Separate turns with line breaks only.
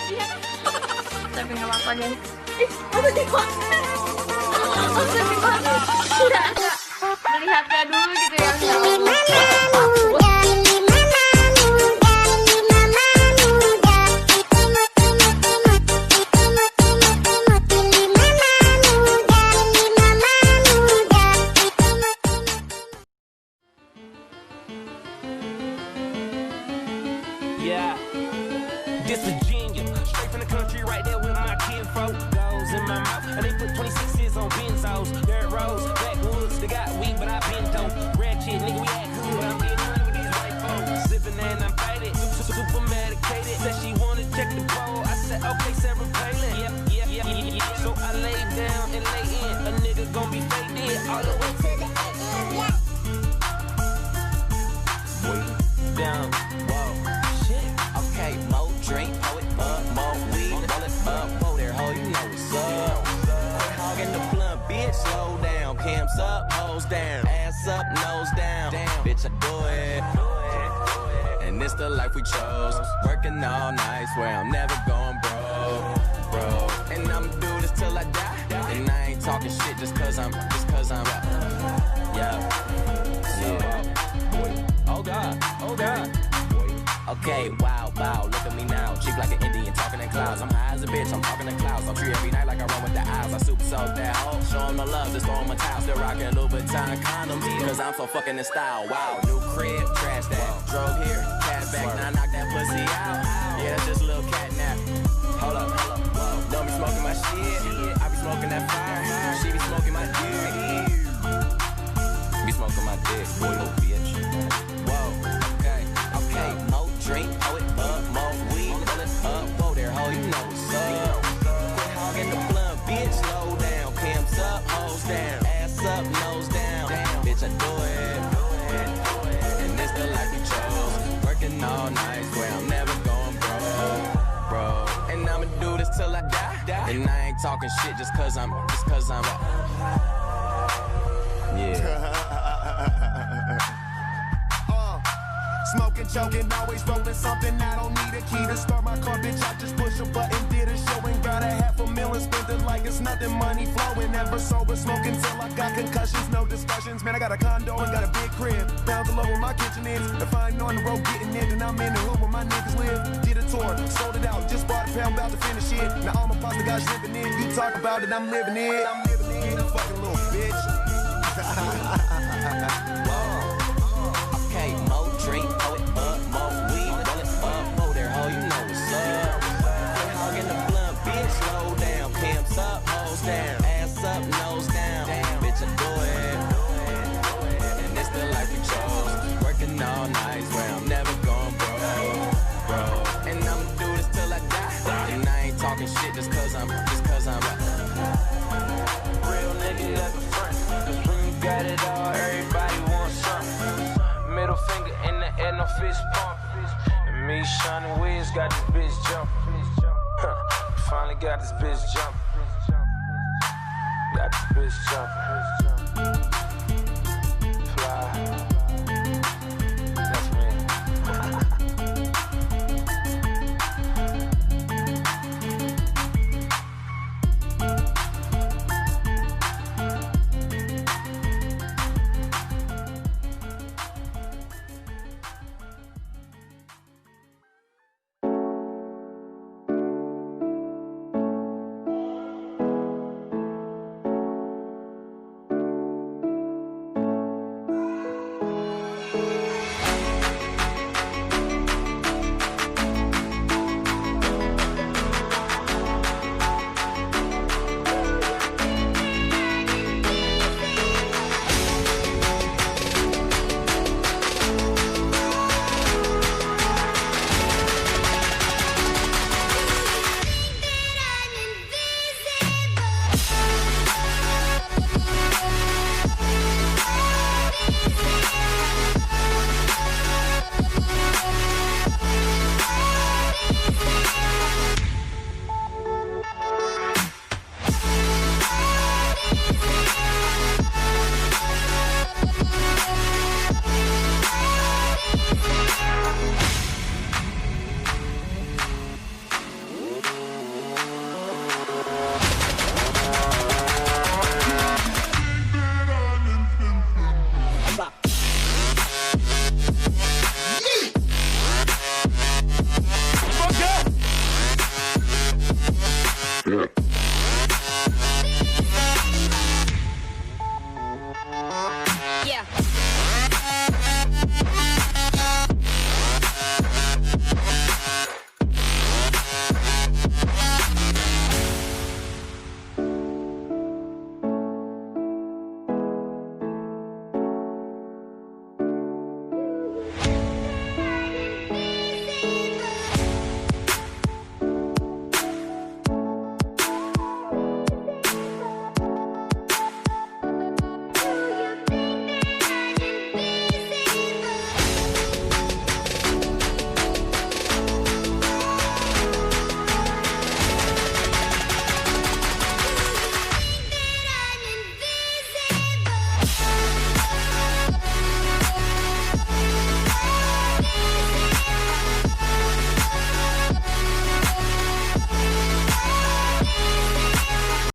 lihat. Tapi nggak apa-apa deh. Apa sih kok? Enggak. Melihatnya dulu gitu ya.
Yeah, this Virginia, straight from the country, right there with my kinfolk. Goes in my mouth, and they put 26s on benzos. Dirt roads, backwoods, they got weed, but I been dope. Ratchet, nigga, we act good, but I'm getting money with these white folks. Sipping and I'm faded, super medicated. Said she wanna check the bowl, I said, okay, Sarah Palin. Yep. So I lay down and lay in, a nigga gon' be faded all the way to the end. Way down, whoa. Okay, more drink, pour it up, more weed, roll it up, whoa there, ho, you know what's up. Quit hogging the blunt, bitch, slow down, cams up, hoes down, ass up, nose down, damn, bitch, I do it. And it's the life we chose, working all night, swear I'm never going bro. And I'ma do this till I die, and I ain't talking shit just cause I'm, yeah. Oh God. Okay, wow, look at me now. Cheap like an Indian, talking in clouds. I'm high as a bitch, I'm talking in clouds. I'm free every night like I run with the eyes. I super soak that hoe, show 'em the love, just throw 'em a towel. Still rocking Louboutin condoms, cause I'm so fucking in style. Wow, new crib, trash that. Drove here, cash back, now I knock that pussy out. Yeah, that's just a little cat nap. Hold up, whoa. Don't be smoking my shit, I be smoking that fire. She be smoking my dick. Be smoking my dick, boy, little bitch. Whoa, okay, more drink, pour it up, more weed, roll it up, whoa there, ho, you know what's up. Quit hogging the blunt, bitch, slow down, cams up, hoes down, ass up, nose down, damn, bitch, I do it. And this the life we chose, working all night, swear I'm never going bro. And I'ma do this till I die, and I ain't talking shit just cause I'm, yeah.
Smoking, choking, always rolling something. I don't need a key to start my car, bitch. I just push a button, did a show and got $500,000. Spent it like it's nothing, money flowing. Never sober, smoking till I got concussions. No discussions, man. I got a condo and got a big crib. Pounds all over my kitchen is. If I ain't on the road getting in, then I'm in the hood where my niggas live. Did a tour, sold it out, just bought a pound, about to finish it. Now all my pasta got shipping in. You talk about it, I'm living it. You fucking little bitch.
Okay, more drink, pour it up, more weed, roll it up, whoa there, ho, you know what's up. Quit hogging the blunt, bitch, slow down, cams up, hoes down, ass up, nose down, damn, bitch, I do it. And it's the life we chose, working all night, swear I'm never going bro. And I'ma do this till I die, and I ain't talking shit just cause I'm real nigga at the front, cause when you got it all, everybody wants something. Middle finger in the air, no fist pump. And me, Shawnee Wiz, got this bitch jumping. Finally got this bitch jumping. Got this bitch jumping. Fly.